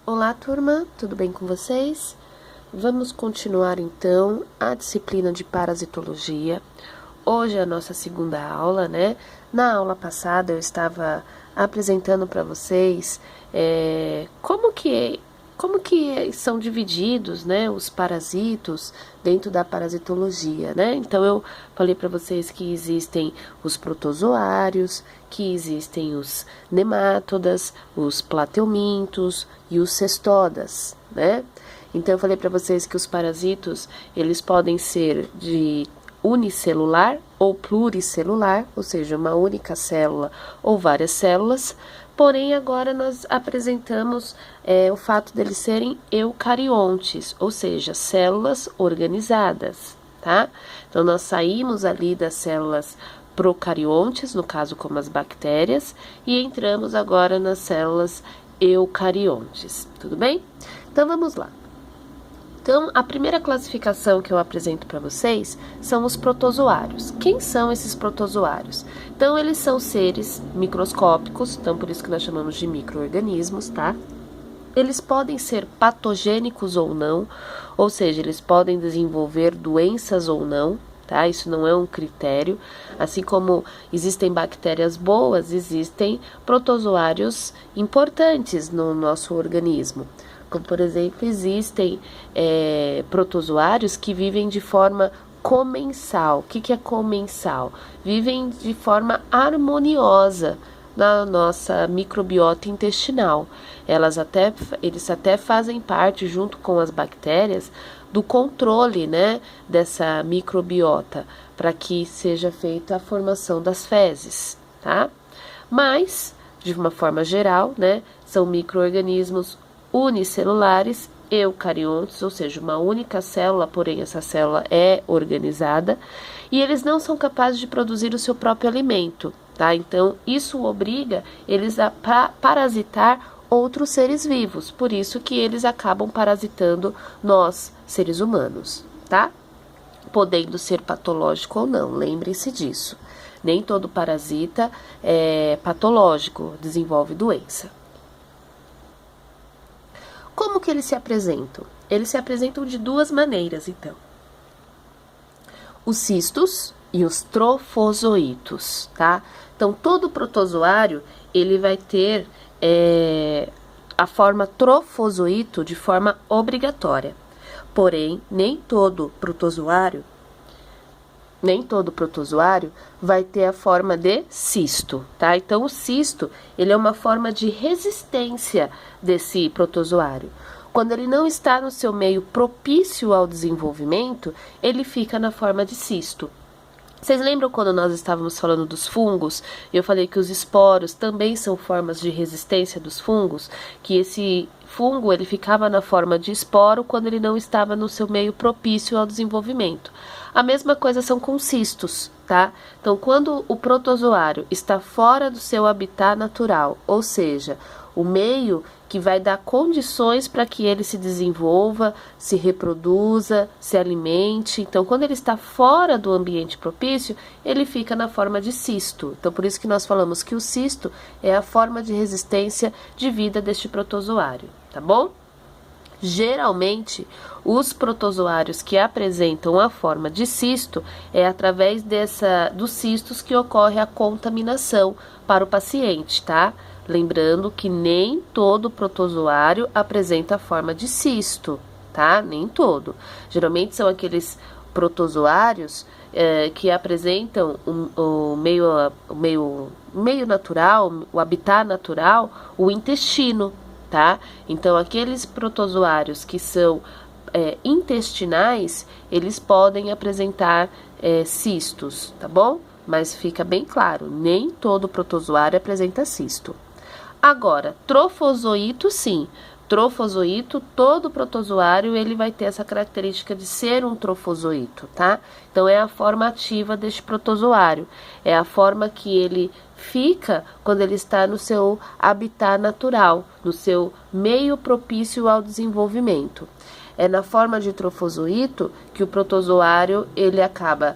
Olá, turma, tudo bem com vocês? Vamos continuar então a disciplina de parasitologia. Hoje é a nossa segunda aula, né? Na aula passada eu estava apresentando para vocês como que são divididos, né, os parasitos dentro da parasitologia, né? Então eu falei para vocês que existem os protozoários, que existem os nemátodas, os plateumintos e os cestodas, né? Então eu falei para vocês que os parasitos, eles podem ser de unicelular ou pluricelular, ou seja, uma única célula ou várias células. Porém, agora nós apresentamos o fato deles serem eucariontes, ou seja, células organizadas, tá? Então, nós saímos ali das células procariontes, no caso como as bactérias, e entramos agora nas células eucariontes, tudo bem? Então, vamos lá. Então, a primeira classificação que eu apresento para vocês são os protozoários. Quem são esses protozoários? Então, eles são seres microscópicos, então por isso que nós chamamos de micro-organismos, tá? Eles podem ser patogênicos ou seja, eles podem desenvolver doenças ou não, tá? Isso não é um critério. Assim como existem bactérias boas, existem protozoários importantes no nosso organismo. Como, por exemplo, existem protozoários que vivem de forma comensal. O que é comensal? Vivem de forma harmoniosa na nossa microbiota intestinal. Eles até fazem parte, junto com as bactérias, do controle, né, dessa microbiota, para que seja feita a formação das fezes, tá? Mas, de uma forma geral, né, são micro-organismos unicelulares, eucariontes, ou seja, uma única célula, porém essa célula é organizada, e eles não são capazes de produzir o seu próprio alimento, tá? Então, isso obriga eles a parasitar outros seres vivos, por isso que eles acabam parasitando nós, seres humanos, tá? Podendo ser patológico ou não, lembre-se disso. Nem todo parasita é patológico, desenvolve doença. Como que eles se apresentam? Eles se apresentam de duas maneiras, então. Os cistos e os trofozoítos, tá? Então, todo protozoário, ele vai ter a forma trofozoíto de forma obrigatória. Porém, nem todo protozoário vai ter a forma de cisto, tá? Então, o cisto, ele é uma forma de resistência desse protozoário. Quando ele não está no seu meio propício ao desenvolvimento, ele fica na forma de cisto. Vocês lembram quando nós estávamos falando dos fungos? Eu falei que os esporos também são formas de resistência dos fungos, que esse fungo ele ficava na forma de esporo quando ele não estava no seu meio propício ao desenvolvimento. A mesma coisa são com cistos, tá? Então, quando o protozoário está fora do seu habitat natural, ou seja, o meio que vai dar condições para que ele se desenvolva, se reproduza, se alimente. Então, quando ele está fora do ambiente propício, ele fica na forma de cisto. Então, por isso que nós falamos que o cisto é a forma de resistência de vida deste protozoário, tá bom? Geralmente, os protozoários que apresentam a forma de cisto é através dos cistos que ocorre a contaminação para o paciente, tá? Lembrando que nem todo protozoário apresenta a forma de cisto, tá? Nem todo. Geralmente são aqueles protozoários que apresentam o meio natural, o habitat natural, o intestino, tá? Então, aqueles protozoários que são intestinais, eles podem apresentar cistos, tá bom? Mas fica bem claro, nem todo protozoário apresenta cisto. Agora, trofozoíto, sim. Trofozoíto, todo protozoário, ele vai ter essa característica de ser um trofozoíto, tá? Então, é a forma ativa deste protozoário. É a forma que ele fica quando ele está no seu habitat natural, no seu meio propício ao desenvolvimento. É na forma de trofozoíto que o protozoário, ele acaba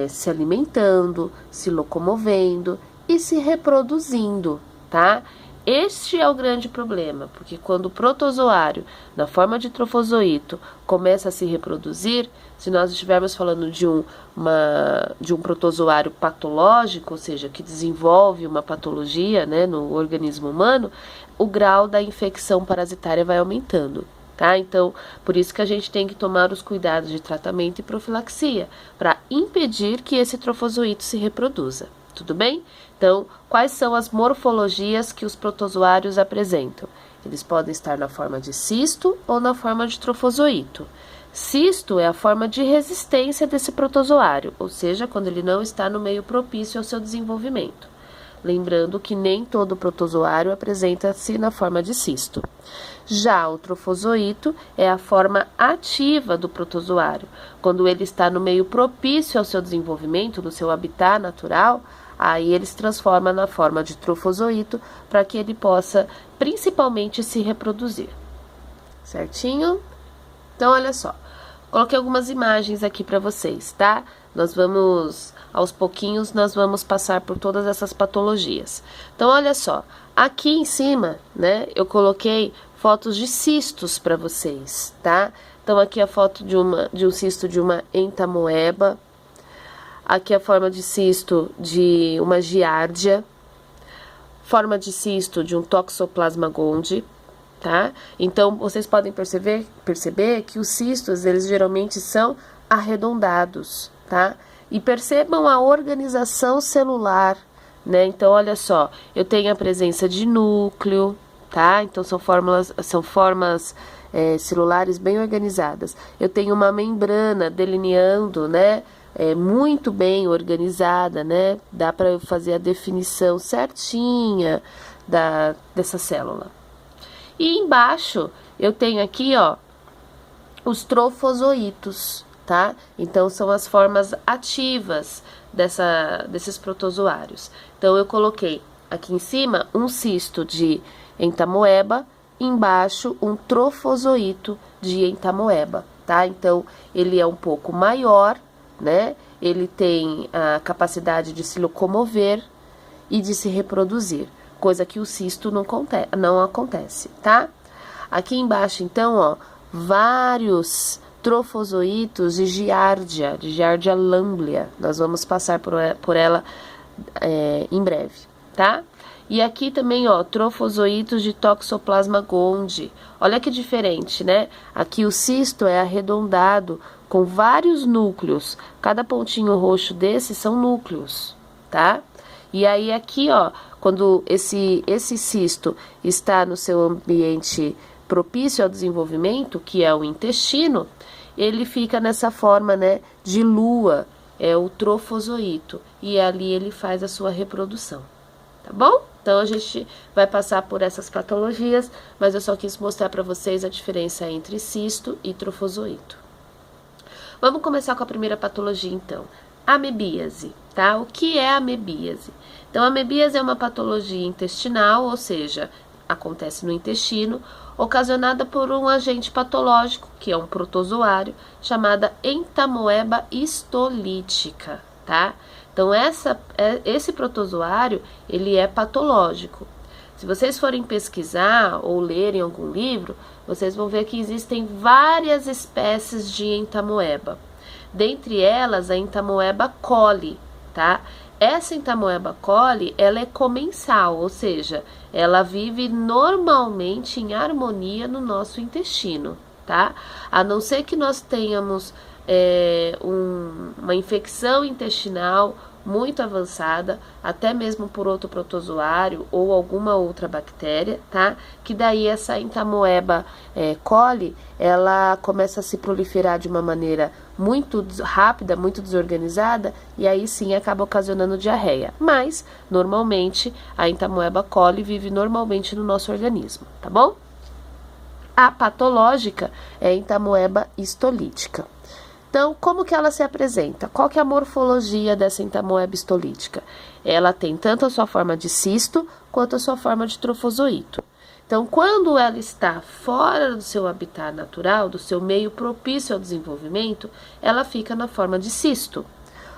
se alimentando, se locomovendo e se reproduzindo, tá? este é o grande problema, porque quando o protozoário, na forma de trofozoito, começa a se reproduzir, se nós estivermos falando de um protozoário patológico, ou seja, que desenvolve uma patologia, né, no organismo humano, o grau da infecção parasitária vai aumentando. Tá? Então, por isso que a gente tem que tomar os cuidados de tratamento e profilaxia, para impedir que esse trofozoito se reproduza. Tudo bem? Então, quais são as morfologias que os protozoários apresentam? Eles podem estar na forma de cisto ou na forma de trofozoito. Cisto é a forma de resistência desse protozoário, ou seja, quando ele não está no meio propício ao seu desenvolvimento. Lembrando que nem todo protozoário apresenta-se na forma de cisto. Já o trofozoito é a forma ativa do protozoário. Quando ele está no meio propício ao seu desenvolvimento, no seu habitat natural, aí ele se transforma na forma de trofozoito para que ele possa principalmente se reproduzir. Certinho? Então, olha só. Coloquei algumas imagens aqui para vocês, tá? Aos pouquinhos, nós vamos passar por todas essas patologias. Então, olha só. Aqui em cima, né, eu coloquei fotos de cistos para vocês, tá? Então, aqui a foto de um cisto de uma entamoeba. Aqui a forma de cisto de uma giardia. Forma de cisto de um toxoplasma gondii. Tá? Então, vocês podem perceber que os cistos, eles geralmente são arredondados, tá? E percebam a organização celular, né? Então, olha só, eu tenho a presença de núcleo, tá? Então, são formas celulares bem organizadas. Eu tenho uma membrana delineando, né? Muito bem organizada, né? Dá para eu fazer a definição certinha dessa célula. E embaixo eu tenho aqui, ó, os trofozoitos, tá? Então, são as formas ativas desses protozoários. Então, eu coloquei aqui em cima um cisto de entamoeba, embaixo um trofozoito de entamoeba, tá? Então, ele é um pouco maior, né? Ele tem a capacidade de se locomover e de se reproduzir. Coisa que o cisto não acontece, tá? Aqui embaixo, então, ó, vários trofozoitos de Giardia lamblia. Nós vamos passar por ela em breve, tá? E aqui também, ó, trofozoitos de Toxoplasma gondii. Olha que diferente, né? Aqui o cisto é arredondado com vários núcleos. Cada pontinho roxo desse são núcleos, tá? E aí aqui, ó, quando esse cisto está no seu ambiente propício ao desenvolvimento, que é o intestino, ele fica nessa forma, né, de lua, é o trofozoito, e ali ele faz a sua reprodução, tá bom? Então, a gente vai passar por essas patologias, mas eu só quis mostrar para vocês a diferença entre cisto e trofozoito. Vamos começar com a primeira patologia, então. Amebíase, tá? O que é a amebíase? Então, a amebíase é uma patologia intestinal, ou seja, acontece no intestino, ocasionada por um agente patológico, que é um protozoário, chamada entamoeba histolítica, tá? Então, esse protozoário, ele é patológico. Se vocês forem pesquisar ou lerem algum livro, vocês vão ver que existem várias espécies de entamoeba. Dentre elas, a entamoeba coli, tá? Essa entamoeba coli, ela é comensal, ou seja, ela vive normalmente em harmonia no nosso intestino, tá? A não ser que nós tenhamos uma infecção intestinal muito avançada, até mesmo por outro protozoário ou alguma outra bactéria, tá? Que daí essa entamoeba coli, ela começa a se proliferar de uma maneira muito rápida, muito desorganizada, e aí sim acaba ocasionando diarreia. Mas, normalmente, a entamoeba coli vive normalmente no nosso organismo, tá bom? A patológica é a entamoeba histolítica. Então, como que ela se apresenta? Qual que é a morfologia dessa entamoeba histolítica? Ela tem tanto a sua forma de cisto, quanto a sua forma de trofozoito. Então, quando ela está fora do seu habitat natural, do seu meio propício ao desenvolvimento, ela fica na forma de cisto.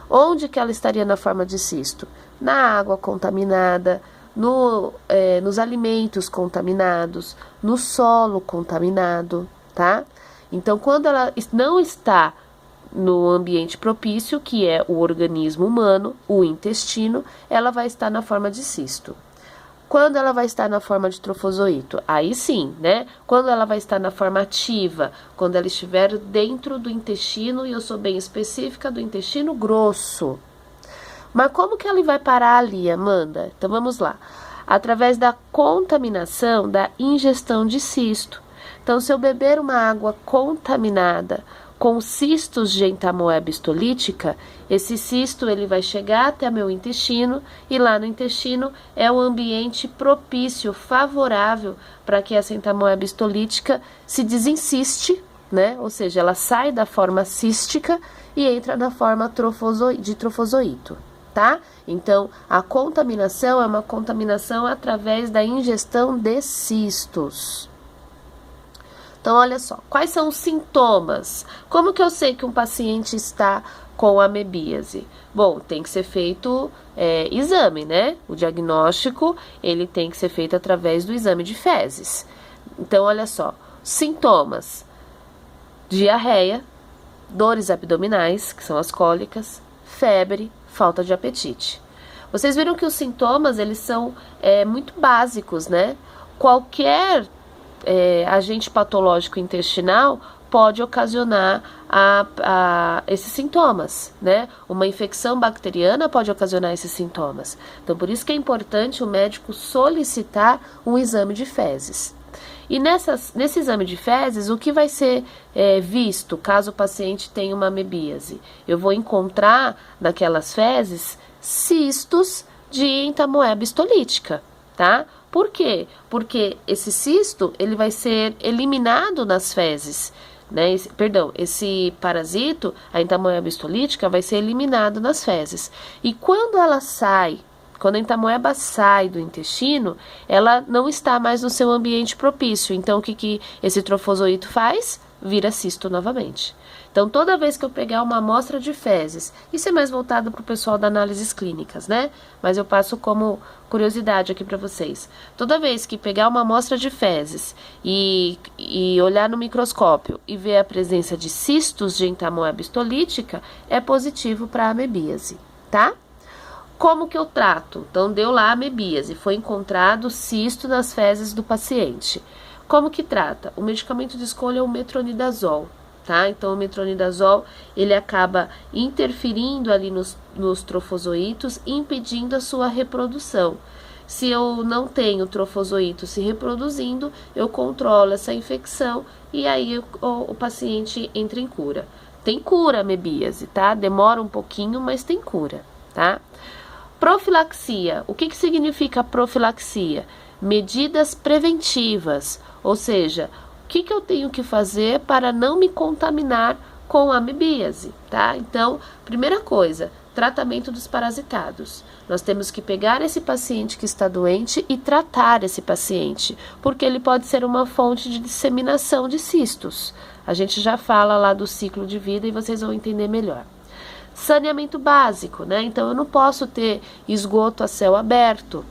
Onde que ela estaria na forma de cisto? Na água contaminada, nos alimentos contaminados, no solo contaminado, tá? Então, quando ela não está no ambiente propício, que é o organismo humano, o intestino, ela vai estar na forma de cisto. Quando ela vai estar na forma de trofozoito? Aí sim, né? Quando ela vai estar na forma ativa, quando ela estiver dentro do intestino, e eu sou bem específica, do intestino grosso. Mas como que ela vai parar ali, Amanda? Então vamos lá. Através da contaminação, da ingestão de cisto. Então, se eu beber uma água contaminada com cistos de entamoeba histolítica, esse cisto ele vai chegar até meu intestino e lá no intestino é o ambiente propício, favorável para que essa entamoeba histolítica se desinciste, né? Ou seja, ela sai da forma cística e entra na forma de trofozoito, tá? Então, a contaminação é uma contaminação através da ingestão de cistos. Então, olha só, quais são os sintomas? Como que eu sei que um paciente está com amebíase? Bom, tem que ser feito exame, né? O diagnóstico, ele tem que ser feito através do exame de fezes. Então, olha só, sintomas: diarreia, dores abdominais, que são as cólicas, febre, falta de apetite. Vocês viram que os sintomas, eles são muito básicos, né? Qualquer agente patológico intestinal pode ocasionar esses sintomas, né? Uma infecção bacteriana pode ocasionar esses sintomas. Então, por isso que é importante o médico solicitar um exame de fezes. E nesse exame de fezes, o que vai ser visto caso o paciente tenha uma amebíase? Eu vou encontrar naquelas fezes cistos de entamoeba histolítica, tá? Por quê? Porque esse cisto, ele vai ser eliminado nas fezes, né? Esse parasito, a entamoeba histolítica, vai ser eliminado nas fezes. E quando a entamoeba sai do intestino, ela não está mais no seu ambiente propício. Então, o que esse trofozoito faz? Vira cisto novamente. Então, toda vez que eu pegar uma amostra de fezes, isso é mais voltado para o pessoal da análises clínicas, né? Mas eu passo como curiosidade aqui para vocês. Toda vez que pegar uma amostra de fezes e olhar no microscópio e ver a presença de cistos de entamoeba histolítica, é positivo para a amebíase, tá? Como que eu trato? Então, deu lá a amebíase, foi encontrado cisto nas fezes do paciente. Como que trata? O medicamento de escolha é o metronidazol, tá? Então, o metronidazol, ele acaba interferindo ali nos trofozoitos, impedindo a sua reprodução. Se eu não tenho trofozoito se reproduzindo, eu controlo essa infecção e aí o paciente entra em cura. Tem cura a amebíase, tá? Demora um pouquinho, mas tem cura, tá? Profilaxia. O que significa profilaxia? Medidas preventivas, ou seja, o que eu tenho que fazer para não me contaminar com a amebíase, tá? Então, primeira coisa, tratamento dos parasitados. Nós temos que pegar esse paciente que está doente e tratar esse paciente, porque ele pode ser uma fonte de disseminação de cistos. A gente já fala lá do ciclo de vida e vocês vão entender melhor. Saneamento básico, né? Então, eu não posso ter esgoto a céu aberto.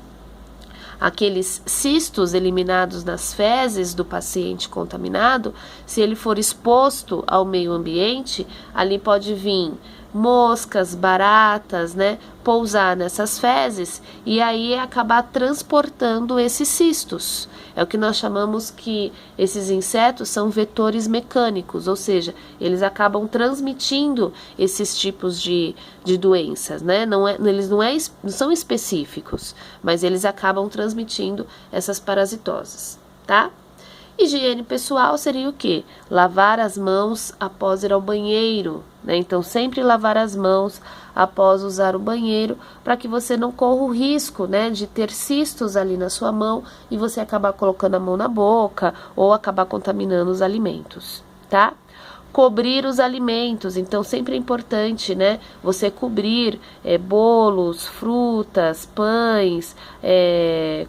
Aqueles cistos eliminados nas fezes do paciente contaminado, se ele for exposto ao meio ambiente, ali pode vir moscas, baratas, né, pousar nessas fezes e aí acabar transportando esses cistos. É o que nós chamamos que esses insetos são vetores mecânicos, ou seja, eles acabam transmitindo esses tipos de doenças, né? Eles não são específicos, mas eles acabam transmitindo essas parasitoses, tá? Higiene pessoal seria o quê? Lavar as mãos após ir ao banheiro, né? Então, sempre lavar as mãos após usar o banheiro, para que você não corra o risco, né, de ter cistos ali na sua mão e você acabar colocando a mão na boca ou acabar contaminando os alimentos, tá? Cobrir os alimentos, então sempre é importante, né, você cobrir bolos, frutas, pães,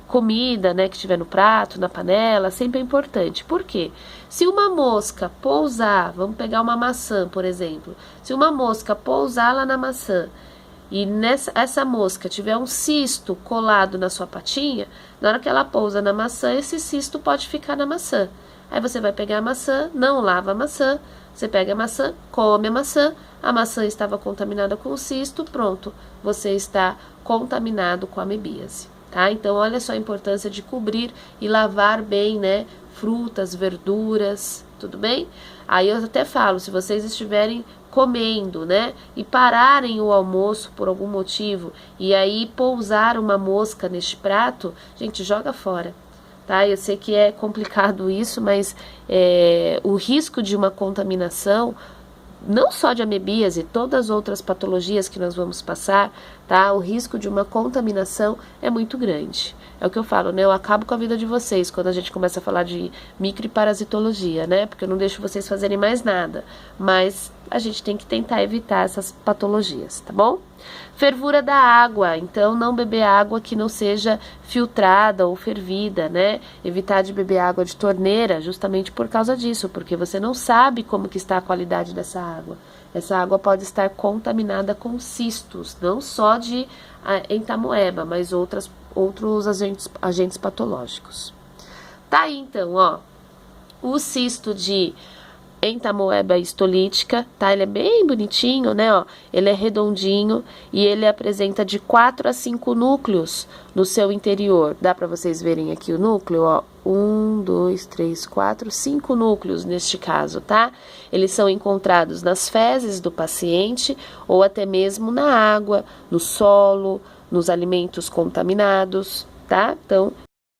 comida, né, que estiver no prato, na panela, sempre é importante. Por quê? Se uma mosca pousar, vamos pegar uma maçã, por exemplo, se uma mosca pousar lá na maçã e essa mosca tiver um cisto colado na sua patinha, na hora que ela pousa na maçã, esse cisto pode ficar na maçã. Aí você vai pegar a maçã, não lava a maçã, você pega a maçã, come a maçã estava contaminada com o cisto, pronto, você está contaminado com a amebíase, tá? Então, olha só a importância de cobrir e lavar bem, né, frutas, verduras, tudo bem? Aí eu até falo, se vocês estiverem comendo, né, e pararem o almoço por algum motivo, e aí pousar uma mosca neste prato, gente, joga fora. Tá? Eu sei que é complicado isso, mas o risco de uma contaminação, não só de amebíase, todas as outras patologias que nós vamos passar, tá? O risco de uma contaminação é muito grande. É o que eu falo, né? Eu acabo com a vida de vocês quando a gente começa a falar de microparasitologia, né? Porque eu não deixo vocês fazerem mais nada. Mas a gente tem que tentar evitar essas patologias, tá bom? Fervura da água, então não beber água que não seja filtrada ou fervida, né? Evitar de beber água de torneira justamente por causa disso, porque você não sabe como que está a qualidade dessa água. Essa água pode estar contaminada com cistos, não só de entamoeba, mas outros agentes patológicos. Tá aí então, ó, o cisto de entamoeba histolítica, tá? Ele é bem bonitinho, né, ó? Ele é redondinho e ele apresenta de 4 a 5 núcleos no seu interior. Dá para vocês verem aqui o núcleo, ó? 1, 2, 3, 4, 5 núcleos neste caso, tá? Eles são encontrados nas fezes do paciente ou até mesmo na água, no solo, nos alimentos contaminados, tá? Então,